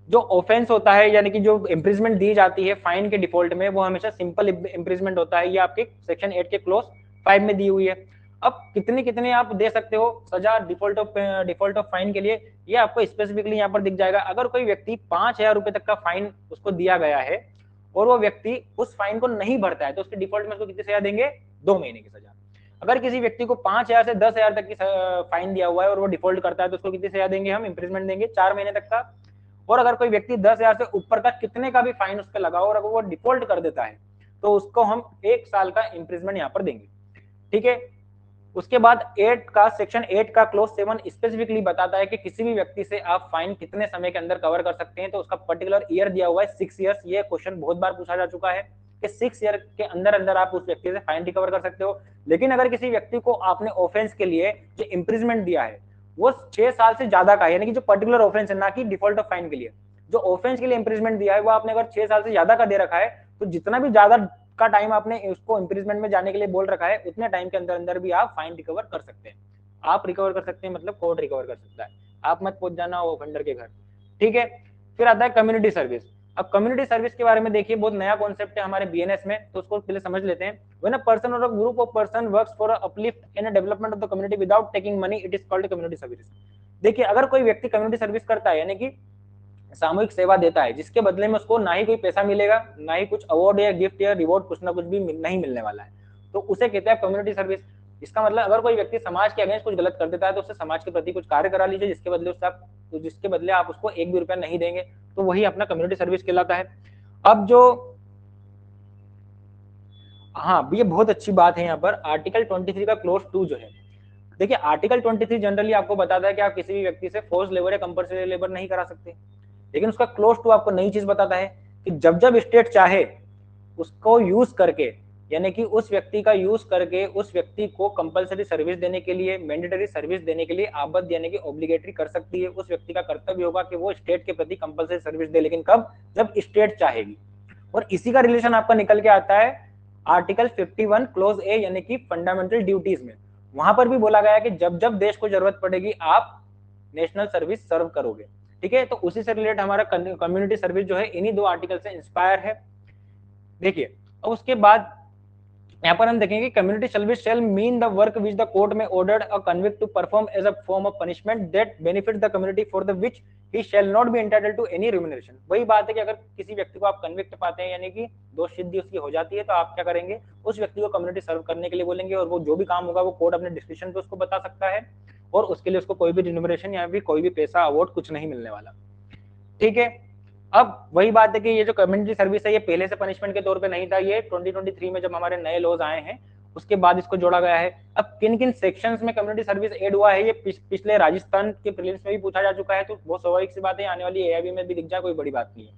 जो ऑफेंस होता है, यानी कि जो इंप्रिजमेंट दी जाती है फाइन के डिफॉल्ट में, वो हमेशा सिंपल इंप्रिजमेंट होता है। ये आपके सेक्शन 8 के क्लोज 5 में दी हुई है। अब कितने कितने आप दे सकते हो सजा डिफॉल्ट ऑफ फाइन के लिए, ये आपको स्पेसिफिकली यहाँ पर दिख जाएगा। अगर कोई व्यक्ति 5,000 रुपए तक का फाइन उसको दिया गया है और वो व्यक्ति उस फाइन को नहीं भरता है, तो उसके डिफॉल्ट में उसको कितनी सजा देंगे? 2 महीने की सजा। अगर किसी व्यक्ति को 5,000 से 10,000 तक की फाइन दिया हुआ है और वो डिफॉल्ट करता है, तो उसको कितनी सजा देंगे? हम इंप्रिजमेंट देंगे 4 महीने तक का। और अगर कोई व्यक्ति 10,000 से ऊपर का कितने का भी फाइन उस पर लगा और अगर वो डिफॉल्ट कर देता है, तो उसको हम 1 साल का इंप्रिजमेंट यहाँ पर देंगे। ठीक है, उसके बाद 8 का सेक्शन 8 का क्लोज 7 स्पेसिफिकली बताता है कि किसी भी व्यक्ति से आप फाइन कितने समय के अंदर कवर कर सकते हैं। तो उसका पर्टिकुलर ईयर दिया हुआ है 6 ईयर्स। ये क्वेश्चन बहुत बार पूछा जा चुका है कि 6 ईयर के अंदर अंदर आप उस व्यक्ति से फाइन रिकवर कर सकते हो। लेकिन अगर किसी व्यक्ति को आपने ऑफेंस के लिए जो इंप्रिजमेंट दिया है वो 6 साल से ज्यादा का है, यानी कि जो पर्टिकुलर ऑफेंस है, ना कि डिफॉल्ट ऑफ फाइन के लिए, जो ऑफेंस के लिए इंप्रिजमेंट दिया है वो आपने अगर 6 साल से ज्यादा का दे रखा है, तो जितना भी ज्यादा का टाइम आपने उसको इंप्रिजमेंट में जाने के लिए बोल रखा है, उतने टाइम के अंदर अंदर भी आप फाइन रिकवर कर सकते हैं। आप रिकवर कर सकते हैं, मतलब कोर्ट रिकवर कर सकता है, आप मत पहुंच जाना ऑफेंडर के घर। ठीक है, फिर आता है कम्युनिटी सर्विस। अब कम्युनिटी सर्विस के बारे में देखिए, बहुत नया कॉन्सेप्ट है हमारे बीएनएस में, तो उसको पहले समझ लेते हैं। व्हेन अ पर्सन और a group of person works for a uplift in a development of the community without taking money, it is called community service. देखिए, अगर कोई व्यक्ति कम्युनिटी सर्विस करता है, यानी कि सामूहिक सेवा देता है, जिसके बदले में उसको ना ही कोई पैसा मिलेगा, ना ही कुछ अवार्ड या गिफ्ट या रिवॉर्ड कुछ ना कुछ भी नहीं मिलने वाला है, तो उसे कहते हैं कम्युनिटी सर्विस। इसका मतलब अगर कोई व्यक्ति समाज के अगेंस्ट कुछ गलत कर देता है, तो उससे समाज के प्रति कुछ कार्य करा लीजिए, जिसके बदले आप उसको एक भी रुपया नहीं देंगे, तो वही अपना कम्युनिटी सर्विस कहलाता है। अब जो हाँ, ये बहुत अच्छी बात है यहाँ पर, आर्टिकल 23 का क्लोज 2 जो है, देखिए आर्टिकल 23 जनरली आपको बताता है कि आप किसी भी व्यक्ति से फोर्स लेबर या कंपल्सरी लेबर नहीं करा सकते, लेकिन उसका क्लोज 2 आपको नई चीज बताता है कि जब जब स्टेट चाहे उसको यूज करके, यानी कि उस व्यक्ति का यूज करके उस व्यक्ति को कंपलसरी सर्विस देने के लिए, मैंडेटरी सर्विस देने के लिए आबद्ध यानी कि ऑब्लिगेटरी कर सकती है। उस व्यक्ति का कर्तव्य होगा कि वो स्टेट के प्रति कंपलसरी सर्विस दे, लेकिन कब? जब स्टेट चाहेगी। और इसी का रिलेशन आपका निकल के आता है आर्टिकल 51 क्लोज ए, यानी कि फंडामेंटल ड्यूटीज में। वहां पर भी बोला गया है कि जब जब देश को जरूरत पड़ेगी आप नेशनल सर्विस सर्व करोगे। ठीक है, तो उसी से रिलेटेड हमारा कम्युनिटी सर्विस जो है इन्हीं दो आर्टिकल से इंस्पायर है। देखिए, अब उसके बाद यहाँ पर हम देखेंगे community service shall mean the work which the court may ordered a convict to perform as a form of punishment that benefit the community for the which he shall not be entitled to any remuneration. वही बात है कि अगर किसी व्यक्ति को आप कन्विक्ट पाते हैं, यानी कि दोष सिद्धि उसकी हो जाती है, तो आप क्या करेंगे? उस व्यक्ति को कम्युनिटी सर्व करने के लिए बोलेंगे, और वो जो भी काम होगा वो कोर्ट अपने डिस्क्रिप्शन पे उसको बता सकता है, और उसके लिए उसको कोई भी रिम्यूनरेशन या फिर कोई भी पैसा अवार्ड कुछ नहीं मिलने वाला। ठीक है, अब वही बात है कि ये जो कम्युनिटी सर्विस है, ये पहले से पनिशमेंट के तौर पे नहीं था, ये 2023 में जब हमारे नए लॉज आए हैं उसके बाद इसको जोड़ा गया है। अब किन किन सेक्शंस में कम्युनिटी सर्विस ऐड हुआ है, ये पिछले राजस्थान के प्रीलिम्स में भी पूछा जा चुका है, तो बहुत स्वाभाविक सी बात है, आने वाली एआईबी में भी दिख जाए, कोई बड़ी बात नहीं है।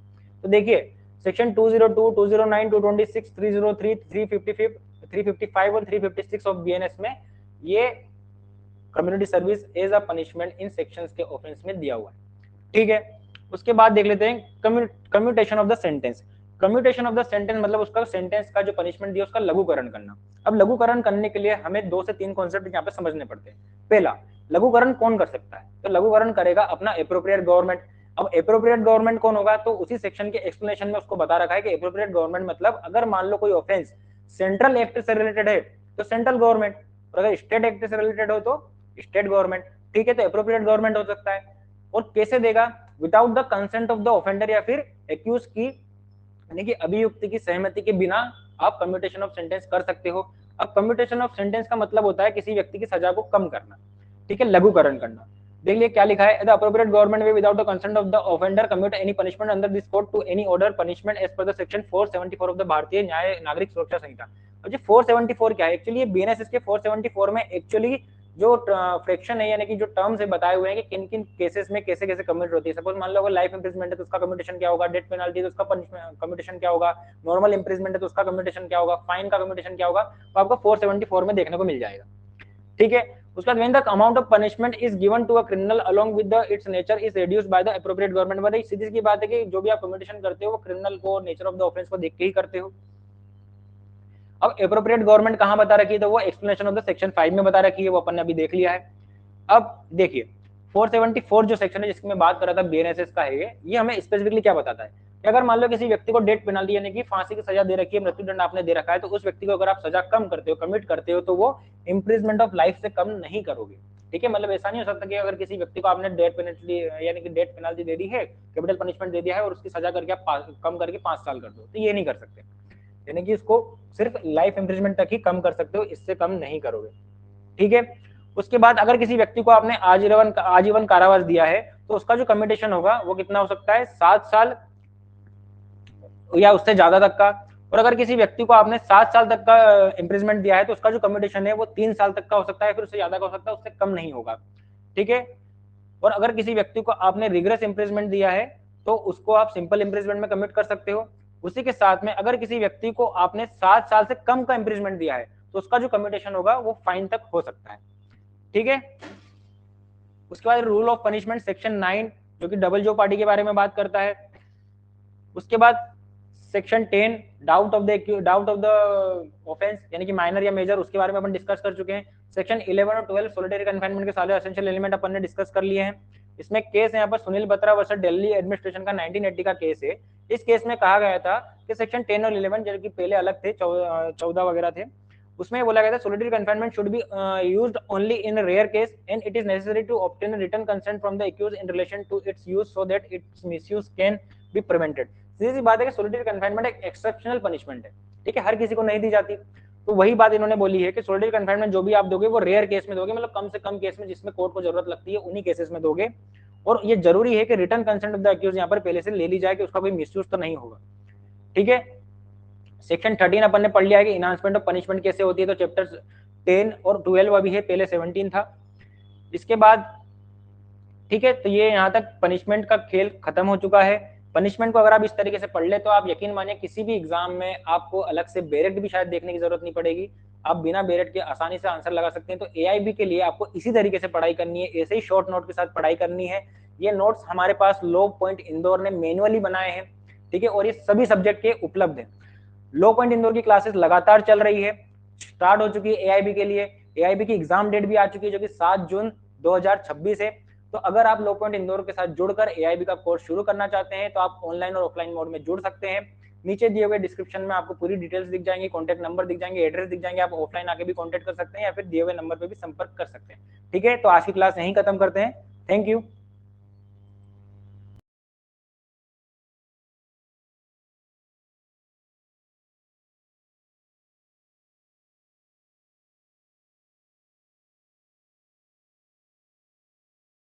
तो देखिए, सेक्शन 202, 209, 226, 303, 355, 355 और 356 ऑफ बीएनएस में ये community service as a punishment in sections के ऑफेंस में दिया हुआ है। ठीक है, उसके बाद देख लेते हैं commutation of the sentence. Commutation of the sentence मतलब उसका सेंटेंस का जो पनिशमेंट दिया उसका लघुकरण करना। अब लघुकरण करने के लिए हमें 2 से 3 कॉन्सेप्ट यहाँ पे समझने पड़ते हैं। पहला, लघुकरण कौन कर सकता है? तो लघुकरण करेगा अपना एप्रोप्रिएट गवर्नमेंट। अब एप्रोप्रिएट गवर्नमेंट कौन होगा? तो उसी सेक्शन के एक्सप्लेनेशन में उसको बता रखा है कि एप्रोप्रिएट गवर्नमेंट मतलब अगर मान लो कोई ऑफेंस सेंट्रल एक्ट से रिलेटेड है तो सेंट्रल गवर्नमेंट, और अगर स्टेट एक्ट से रिलेटेड हो तो स्टेट गवर्नमेंट। ठीक है, तो एप्रोप्रिएट गवर्नमेंट हो सकता है। और कैसे देगा? Without the consent of the offender, या फिर एक्यूज की यानी कि अभियुक्त की सहमति के बिना आप कम्यूटेशन ऑफ सेंटेंस कर सकते हो। अब कम्यूटेशन ऑफ सेंटेंस का मतलब होता है किसी व्यक्ति की सजा को कम करना। ठीक है, लघुकरण करना। देख लिए क्या लिखा है, the appropriate government way without the consent of the offender commute any punishment under this code to any order punishment as per the section 474 of the Bharatiya Nyaya नागरिक सुरक्षा संहिता। अब ये 474 क्या है? एक्चुअली ये बीएनएस के 474 में एक्चुअली जो फ्रैक्शन है, यानी कि जो टर्म्स है बताए हुए हैं कि किन किन केसेस में कैसे कैसे कम्यूट होती है। सपोज मान लो अगर लाइफ इंप्रिजमेंट है तो उसका कम्यूटेशन क्या होगा, डेथ पेनल्टी है तो उसका कम्यूटेशन क्या होगा, नॉर्मल इंप्रिजमेंट है तो उसका कम्यूटेशन क्या होगा, फाइन का कम्यूटेशन क्या होगा, तो आपको 474 में देखने को मिल जाएगा। ठीक है, उसके बाद when the amount of punishment is given to a criminal along with the its nature is reduced by the appropriate government. मतलब सीधी सी बात है कि जो भी आप कम्यूटेशन करते हो वो क्रिमिनल को, नेचर ऑफ द ऑफेंस को देख के ही करते हो। अब एप्रोप्रिएट गवर्नमेंट कहां बता रखी है? तो वो एक्सप्लेनेशन ऑफ द सेक्शन 5 में बता रखी है, वो अपन ने अभी देख लिया है। अब देखिए 474 जो सेक्शन है जिसकी मैं बात कर रहा था बीएनएसएस का है, ये हमें स्पेसिफिकली क्या बताता है कि अगर मान लो किसी व्यक्ति को डेथ पेनल्टी यानी कि फांसी की सजा दे रखी है, मृत्युदंड आपने दे रखा है, तो उस व्यक्ति को अगर आप सजा कम करते हो, कमिट करते हो, तो वो इम्प्रिजमेंट ऑफ लाइफ से कम नहीं करोगे। ठीक है, मतलब ऐसा नहीं हो सकता कि अगर किसी व्यक्ति को आपने डेथ पेनल्टी यानी कि डेथ पेनल्टी दे दी है, कैपिटल पनिशमेंट दे दिया है, और उसकी सजा करके आप कम करके 5 साल कर दो, तो ये नहीं कर सकते। यानी कि इसको सिर्फ लाइफ इम्प्रिजमेंट तक ही कम कर सकते हो, इससे कम नहीं करोगे। ठीक है, उसके बाद अगर किसी व्यक्ति को आपने आजीवन कारावास दिया है तो उसका जो कम्यूटेशन होगा वो कितना हो सकता है? 7 साल या उससे ज्यादा तक का। और अगर किसी व्यक्ति को आपने 7 साल तक का इम्प्रिजमेंट दिया है तो उसका जो कम्यूटेशन है वो 3 साल तक का हो सकता है, फिर उससे ज्यादा का हो सकता है, उससे कम नहीं होगा। ठीक है, और अगर किसी व्यक्ति को आपने रिग्रेस इम्प्रिजमेंट दिया है तो उसको आप सिंपल इम्प्रिजमेंट में कमिट कर सकते हो। उसी के साथ में अगर किसी व्यक्ति को आपने 7 साल से कम का इम्प्रिजमेंट दिया है तो उसका जो कम्यूटेशन होगा वो फाइन तक हो सकता है। ठीक है, उसके बाद रूल ऑफ पनिशमेंट सेक्शन 9 जो कि डबल जो पार्टी के बारे में बात करता है। उसके बाद section 10 doubt of the offence यानी कि माइनर या मेजर, उसके बारे में अपन डिस्कस कर चुके हैं। सेक्शन 11 और 12 सॉलिटरी कन्फाइनमेंट के सारे एसेंशियल एलिमेंट अपन ने डिस्कस कर लिए हैं। इसमें केस है यहाँ पर सुनील बत्रा वर्सेस दिल्ली एडमिनिस्ट्रेशन का 1980 का केस है। इस केस में कहा गया था कि सेक्शन 10 और 11 जो कि पहले अलग थे, 14 वगैरह थे, उसमें बोला गया था solitary confinement should be used only in rare case and it is necessary to obtain written consent from the accused in relation to its use so that its misuse can be prevented. सीधी सी बात है कि सॉलिटरी कन्फाइनमेंट एक एक्सेप्शनल पनिशमेंट है, ठीक है, हर किसी को नहीं दी जाती। तो वही बात इन्होंने बोली है कि सॉलिटरी कन्फाइनमेंट जो भी आप दोगे वो रेयर केस में दोगे, मतलब कम से कम केस में जिसमें कोर्ट को जरूरत लगती है उन्हीं केसेस में दोगे। और ये जरूरी है कि return consent of the accuse यहाँ पर पहले से ले ली जाए कि उसका कोई मिसयूज तो नहीं होगा, ठीक है। सेक्शन 13 अपन ने पढ़ लिया है कि इनहांसमेंट ऑफ पनिशमेंट कैसे होती है, तो चैप्टर 10 और 12 अभी है, पहले 17 था। इसके बाद ठीक है, तो ये यहाँ तक पनिशमेंट का खेल खत्म हो चुका है। पनिशमेंट को अगर आप इस तरीके से पढ़ ले तो आप यकीन मानिए किसी भी एग्जाम में आपको अलग से बेरेट भी शायद देखने की जरूरत नहीं पड़ेगी, आप बिना बेरेट के आसानी से आंसर लगा सकते हैं। तो एआईबी के लिए आपको इसी तरीके से पढ़ाई करनी है, ऐसे ही शॉर्ट नोट के साथ पढ़ाई करनी है। ये नोट्स हमारे पास लो पॉइंट इंदौर ने मैनुअली बनाए हैं, ठीक है, और ये सभी सब्जेक्ट के उपलब्ध है। लो पॉइंट इंदौर की क्लासेस लगातार चल रही है, स्टार्ट हो चुकी है एआईबी के लिए। एआईबी की एग्जाम डेट भी आ चुकी है जो कि 7 जून 2026 है। तो अगर आप लो पॉइंट इंदौर के साथ जुड़कर एआईबी का कोर्स शुरू करना चाहते हैं तो आप ऑनलाइन और ऑफलाइन मोड में जुड़ सकते हैं। नीचे दिए हुए डिस्क्रिप्शन में आपको पूरी डिटेल्स दिख जाएंगी, कॉन्टैक्ट नंबर दिख जाएंगे, एड्रेस दिख जाएंगे, आप ऑफलाइन आके भी कॉन्टैक्ट कर सकते हैं या फिर दिए हुए नंबर पर भी संपर्क कर सकते हैं, ठीक है। तो आज की क्लास यहीं खत्म करते हैं, थैंक यू।